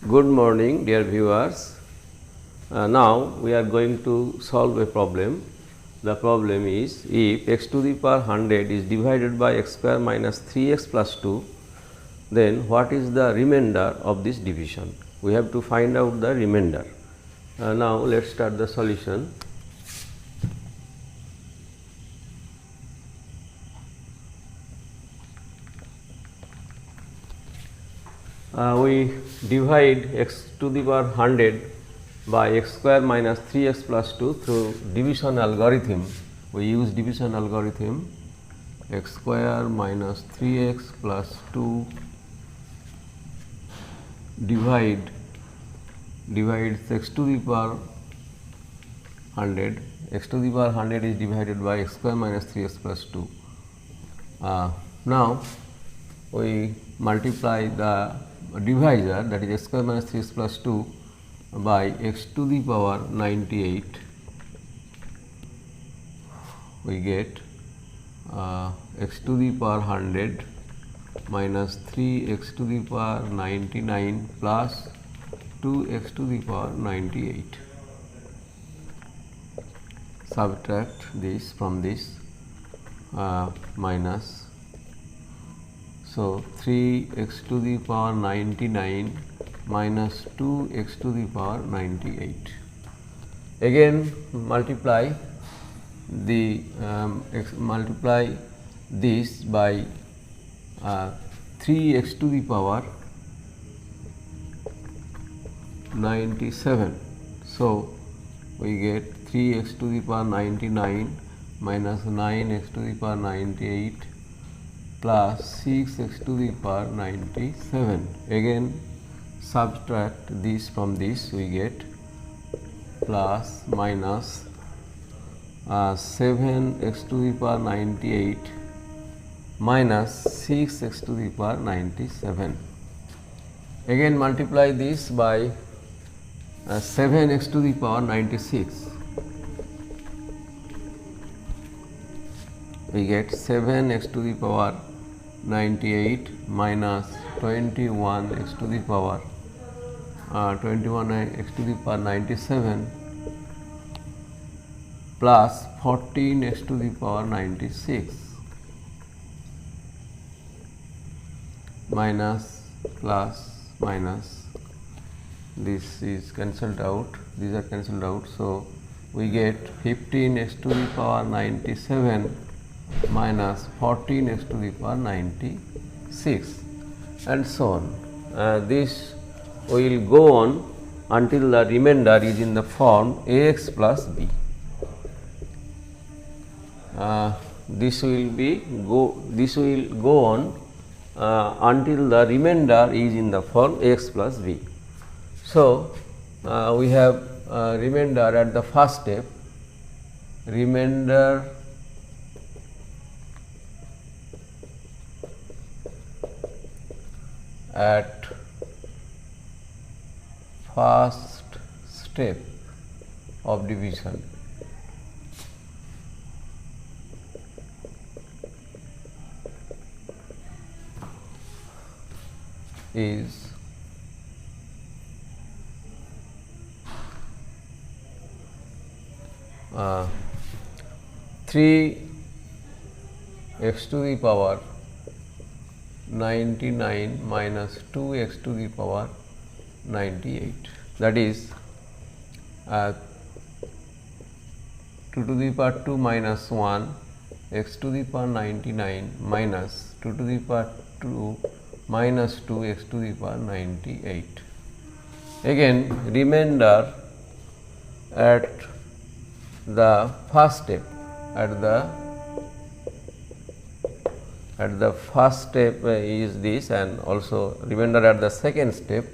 Good morning, dear viewers. Now we are going to solve a problem. The problem is, if x to the power 100 is divided by x square minus 3x plus 2, then what is the remainder of this division? We have to find out the remainder. Now let us start the solution. We divide x to the power 100 by x square minus 3x plus 2 through division algorithm. We use division algorithm. X square minus 3x plus 2 divides x to the power 100. X to the power 100 is divided by x square minus 3x plus 2. Now we multiply the divisor, that is x square minus 3x plus 2 by x to the power 98. We get x to the power 100 minus 3 x to the power 99 plus 2 x to the power 98. Subtract this from this minus. So, 3 x to the power 99 minus 2 x to the power 98. Again multiply the multiply this by 3 x to the power 97. So, we get 3 x to the power 99 minus 9 x to the power 98 plus 6 x to the power 97. Again subtract this from this, we get plus minus 7 x to the power 98 minus 6 x to the power 97. Again multiply this by 7 x to the power 96. We get 7 x to the power 98 minus 21 x to the power 21 x to the power 97 plus 14 x to the power 96 minus plus minus, this is cancelled out, these are cancelled out. So, we get 15 x to the power 97 minus 14 x to the power 96 and so on. This will go on until the remainder is in the form ax plus b. This will go on until the remainder is in the form x plus b. So, we have remainder at the first step, remainder at first step of division is 3 x to the power 99 minus 2 x to the power 98, that is 2 to the power 2 minus 1 x to the power 99 minus 2 to the power 2 minus 2 x to the power 98. Again remainder at the first step, at the first step is this, and also remainder at the second step.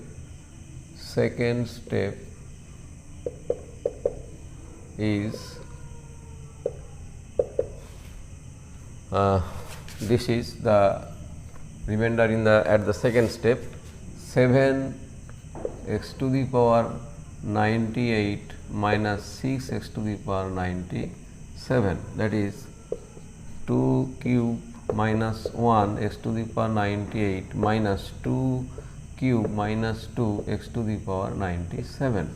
Second step is this is the remainder in the at the second step, 7 x to the power 98 minus 6 x to the power 97, that is 2 cube minus 1 x to the power 98 minus 2 cube minus 2 x to the power 97,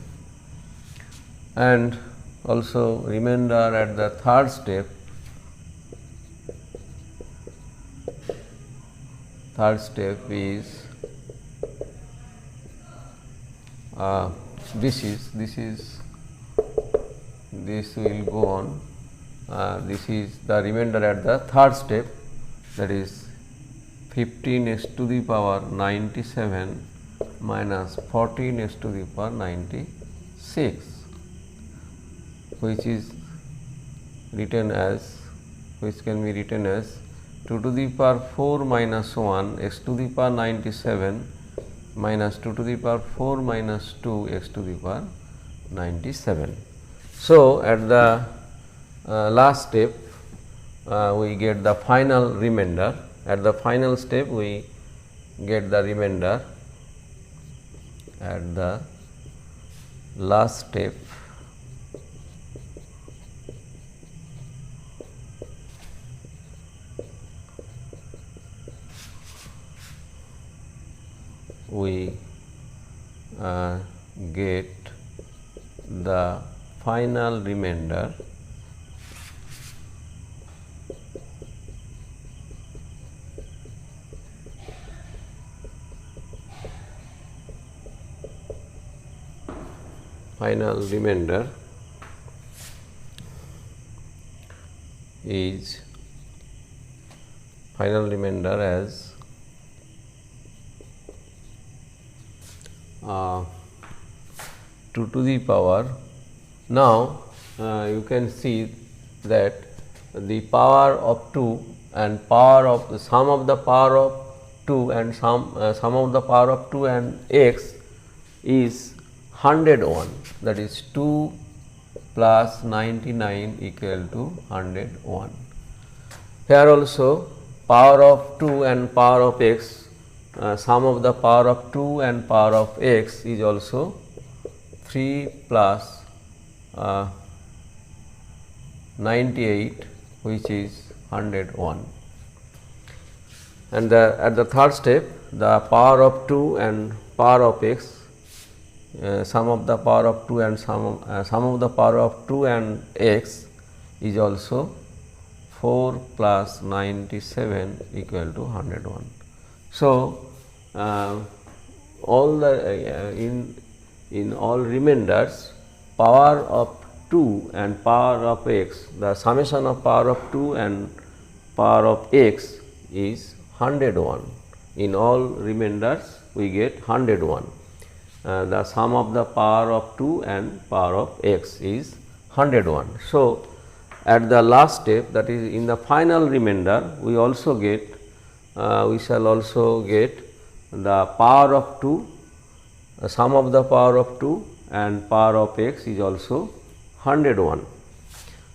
and also remainder at the third step. Third step is this will go on. This is the remainder at the third step, that is 15 x to the power 97 minus 14 x to the power 96, which is written as, which can be written as 2 to the power 4 minus 1 x to the power 97 minus 2 to the power 4 minus 2 x to the power 97. So, at the last step we get the final remainder. At the final step we get the remainder. At the last step we get the final remainder is as 2 to the power. Now, you can see that the power of 2 and power of the sum of the power of 2 and sum of the power of 2 and x is 101, that is 2 plus 99 equal to 101. Here also power of 2 and power of x, sum of the power of 2 and power of x is also 3 plus 98, which is 101. And at the third step, the power of 2 and power of x, sum of the power of 2 and sum of the power of 2 and x is also 4 plus 97 equal to 101. So, all the in all remainders, power of 2 and power of x, the summation of power of 2 and power of x is 101. In all remainders we get 101. The sum of the power of 2 and power of x is 101. So, at the last step, that is in the final remainder, we also get we shall also get the power of 2, the sum of the power of 2 and power of x is also 101,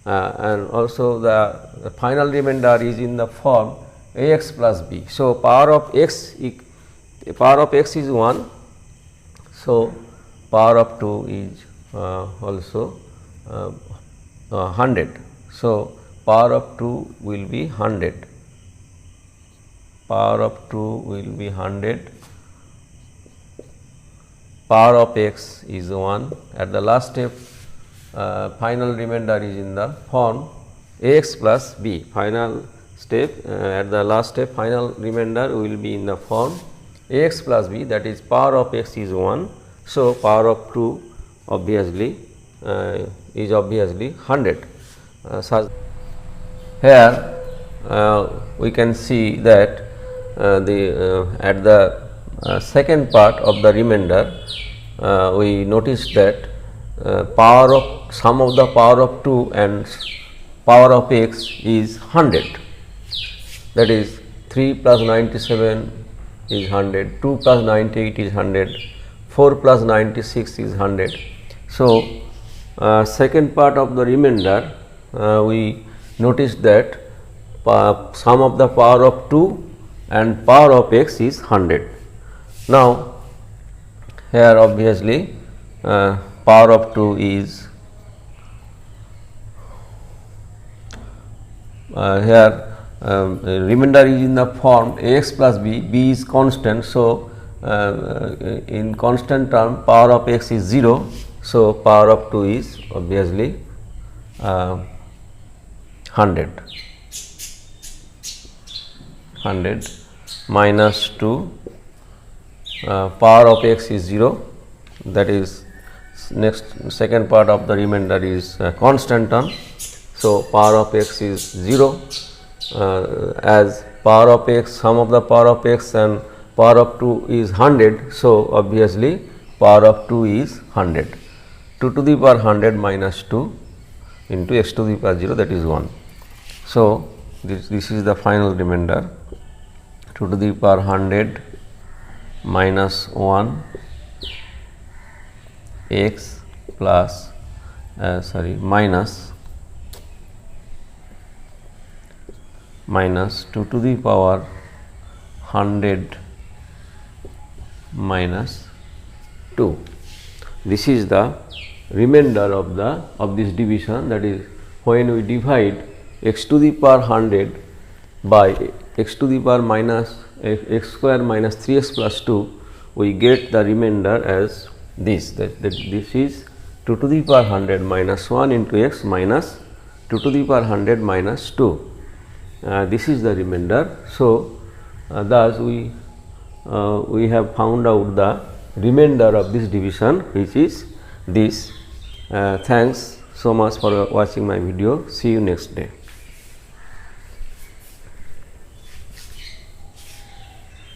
and also the final remainder is in the form a x plus b. So, power of x is 1. So, power of 2 is also 100. So, power of 2 will be 100. Power of 2 will be 100. Power of x is 1. At the last step, final remainder is in the form a x plus b. Final step, at the last step, final remainder will be in the form a x plus b, that is power of x is 1. So, power of 2 obviously is obviously 100. Here we can see that at the second part of the remainder we notice that power of sum of the power of 2 and power of x is 100, that is 3 plus 97 is 100, 2 plus 98 is 100, 4 plus 96 is 100. So, second part of the remainder we notice that sum of the power of 2 and power of x is 100. Now, here obviously power of 2 is here remainder is in the form a x plus b, b is constant. So, in constant term power of x is 0. So, power of 2 is obviously 100 minus 2, power of x is 0, that is second part of the remainder is constant term. So, power of x is 0, as power of x, sum of the power of x and power of 2 is 100. So, obviously power of 2 is 100. 2 to the power 100 minus 2 into x to the power 0, that is 1. So, this is the final remainder, 2 to the power 100 minus 1 x plus minus 2 to the power 100 minus 2. This is the remainder of this division, that is when we divide x to the power 100 by x to the power minus x square minus 3x plus 2, we get the remainder as this, that this is 2 to the power 100 minus 1 into x minus 2 to the power 100 minus 2. This is the remainder. So, thus we have found out the remainder of this division, which is this. Thanks so much for watching my video. See you next day.